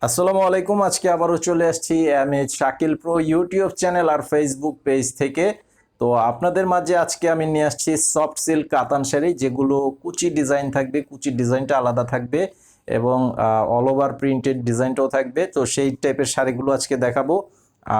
আসসালামু আলাইকুম। আজকে আবারও চলে আসছি MH Shakil pro YouTube channel আর ফেসবুক পেজ থেকে। তো আপনাদের মাঝে আজকে আমি নিয়ে আসছি সফট সিল্ক কাতান শাড়ি, যেগুলো কুচি ডিজাইন থাকবে, কুচির ডিজাইনটা আলাদা থাকবে এবং অল ওভার প্রিন্টেড ডিজাইনটাও থাকবে। তো সেই টাইপের শাড়িগুলো আজকে দেখাবো।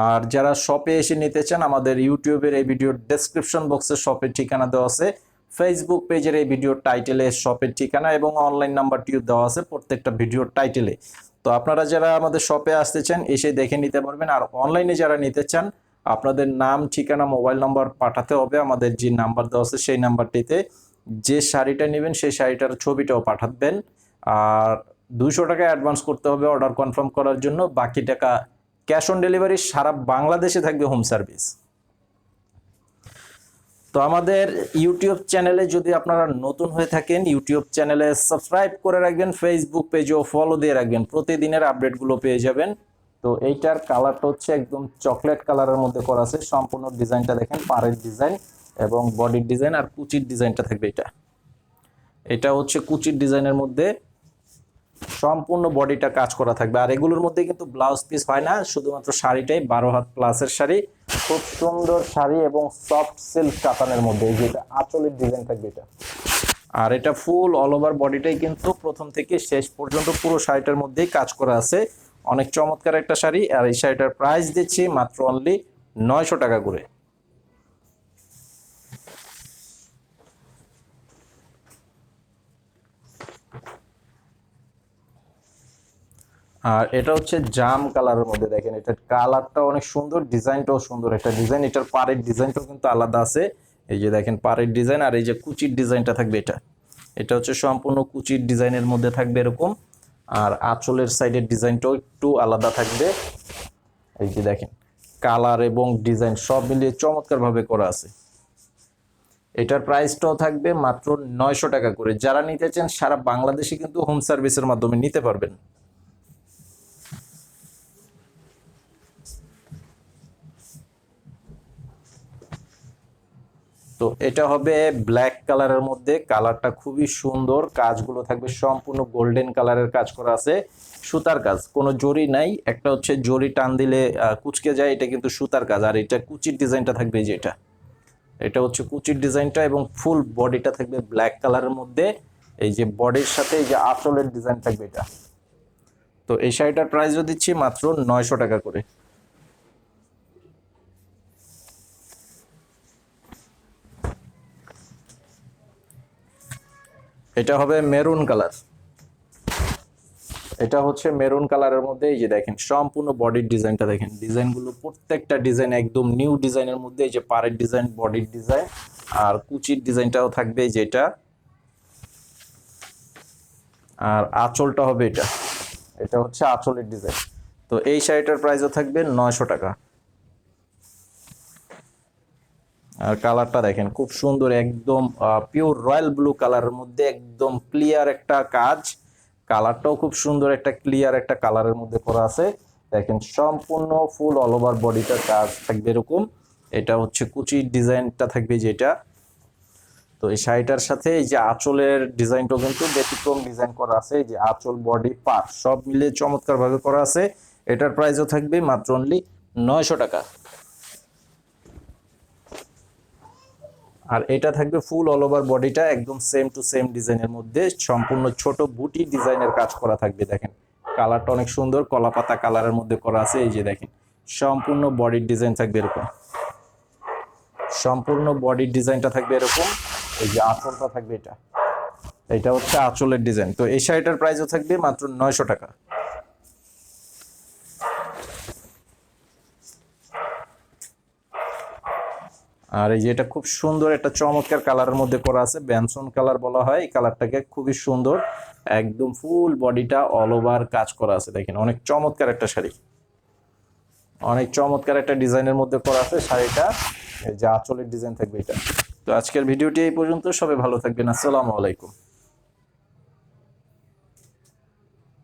আর যারা শপে এসে নিতে চান, আমাদের ইউটিউবের এই ভিডিওর ডেসক্রিপশন বক্সে শপের ঠিকানা দেওয়া আছে, ফেসবুক পেজের এই ভিডিওর টাইটেলে শপের ঠিকানা এবং অনলাইন নাম্বারটিও দেওয়া আছে প্রত্যেকটা ভিডিওর টাইটেলে। তো আপনারা যারা আমাদের শপে আসতে চান এসে দেখে নিতে পারবেন। আর অনলাইনে যারা নিতে চান, আপনাদের নাম, ঠিকানা, মোবাইল নাম্বার পাঠাতে হবে আমাদের যে নাম্বার দেওয়া আছে সেই নাম্বারটিতে। যে শাড়িটা নেবেন সেই শাড়িটার ছবিটাও পাঠাবেন। আর 200 টাকা অ্যাডভান্স করতে হবে অর্ডার কনফার্ম করার জন্য। বাকি টাকা ক্যাশ অন ডেলিভারি, সারা বাংলাদেশে থাকবে হোম সার্ভিস। তো আমাদের ইউটিউব চ্যানেলে যদি আপনারা নতুন হয়ে থাকেন, ইউটিউব চ্যানেলে সাবস্ক্রাইব করে রাখবেন, ফেসবুক পেজেও ফলো দিয়ে রাখবেন, প্রতিদিনের আপডেটগুলো পেয়ে যাবেন। তো এইটার কালারটা হচ্ছে একদম চকলেট কালারের মধ্যে করা আছে। সম্পূর্ণ ডিজাইনটা দেখেন, পাড়ের ডিজাইন এবং বডির ডিজাইন আর কুচির ডিজাইনটা থাকবে। এটা হচ্ছে কুচির ডিজাইনের মধ্যে সম্পূর্ণ বডিটা কাজ করা থাকবে। আর এগুলোর মধ্যে কিন্তু ব্লাউজ পিস হয় না, শুধুমাত্র শাড়িটাই 12 হাত প্লাসের শাড়ি। খুব সুন্দর শাড়ি এবং সফট সিল্ক কাতানের মধ্যে, যেটা আঁচলের ডিজাইন থাকবে এটা। আর এটা ফুল অল ওভার বডিটাই কিন্তু প্রথম থেকে শেষ পর্যন্ত পুরো শাড়িটার মধ্যেই কাজ করা আছে। অনেক চমৎকার একটা শাড়ি। আর এই শাড়িটার প্রাইস দিচ্ছি মাত্র অনলি 900 টাকা করে। আর এটা হচ্ছে জাম কালারের মধ্যে, দেখেন এটার কালারটা অনেক সুন্দর, ডিজাইনটাও সুন্দর একটা ডিজাইন। এটার পাড়ের ডিজাইনটাও কিন্তু আলাদা আছে। এই যে দেখেন পাড়ের ডিজাইন, আর এই যে কুচির ডিজাইনটা থাকবে এটা হচ্ছে সম্পূর্ণ কুচির ডিজাইনের মধ্যে থাকবে এরকম। আর আঁচলের সাইডের ডিজাইনটাও একটু আলাদা থাকবে। এই যে দেখেন কালার এবং ডিজাইন সব মিলিয়ে চমৎকার ভাবে করা আছে। এটার প্রাইসটাও থাকবে মাত্র 900 টাকা করে। যারা নিতে চান সারা বাংলাদেশে কিন্তু হোম সার্ভিসের মাধ্যমে নিতে পারবেন। তো এটা হবে ব্ল্যাক কালারের মধ্যে, কালারটা খুবই সুন্দর। কাজগুলো থাকবে সম্পূর্ণ গোল্ডেন কালারের কাজ করা আছে, সুতার কাজ, কোনো জরি নাই। একটা হচ্ছে জরি টান দিলে কুচকে যায়, এটা কিন্তু সুতার কাজ। আর এটা কুচির ডিজাইনটা থাকবে, যে এটা হচ্ছে কুচির ডিজাইনটা এবং ফুল বডিটা থাকবে ব্ল্যাক কালারের মধ্যে। এই যে বডির সাথে এই যে আঁচলের ডিজাইন থাকবে এটা। তো এই শাড়িটার প্রাইসও দিচ্ছি মাত্র 900 টাকা করে। এটা হবে মেরুন কালার। এটা হচ্ছে মেরুন কালারের মধ্যে। এই যে দেখেন সম্পূর্ণ বডির ডিজাইনটা দেখেন, ডিজাইনগুলো প্রত্যেকটা ডিজাইন একদম নিউ ডিজাইনের মধ্যে। এই যে পাড়ের ডিজাইন, বডির ডিজাইন আর কুচির ডিজাইনটাও থাকবে যেটা। আর আঁচলটা হবে এটা হচ্ছে আঁচলের ডিজাইন। তো এই শাড়িটার প্রাইসও থাকবে 900 টাকা। আর কালারটা দেখেন খুব সুন্দর, একদম পিওর রয়্যাল ব্লু কালারের মধ্যে, একদম ক্লিয়ার একটা কাজ। কালারটাও খুব সুন্দর, একটা ক্লিয়ার একটা কালারের মধ্যে করা আছে। দেখেন সম্পূর্ণ ফুল অল ওভার বডিটার কাজ থাকবে এরকম। এটা হচ্ছে কুচির ডিজাইনটা থাকবে যেটা। তো এই শাড়িটার সাথে এই যে আঁচলের ডিজাইনটাও কিন্তু ব্যতিক্রম ডিজাইন করা আছে। এই যে আঁচল, বডি, পার সব মিলে চমৎকার ভাবে করা আছে। এটার প্রাইসও থাকবে মাত্র অনলি 900 টাকা। আর এটা থাকবে ফুল অল ওভার বডিটা একদম সেম টু সেম ডিজাইনের মধ্যে, সম্পূর্ণ ছোট বুটি ডিজাইনের কাজ করা থাকবে। দেখেন কালারটা অনেক সুন্দর, কলাপাতা কালারের মধ্যে করা আছে। এই যে দেখেন সম্পূর্ণ বডির ডিজাইন থাকবে এরকম, সম্পূর্ণ বডির ডিজাইনটা থাকবে এরকম। এই যে আঁচলটা থাকবে এটা হচ্ছে আঁচলের ডিজাইন। তো এই শাড়িটার প্রাইসও থাকবে মাত্র 900 টাকা। আর এই যে এটা খুব সুন্দর একটা চমৎকার কালারের মধ্যে করা আছে, ব্যানসন কালার বলা হয় এই কালারটাকে। খুবই সুন্দর, একদম ফুল বডিটা অল ওভার কাজ করা আছে। দেখেন অনেক চমৎকার একটা শাড়ি, অনেক চমৎকার একটা ডিজাইনের মধ্যে করা আছে শাড়িটা। এই যে আঁচলের ডিজাইন থাকবে এটা। তো আজকের ভিডিওটি এই পর্যন্ত, সবাই ভালো থাকবেন। আসসালামু আলাইকুম।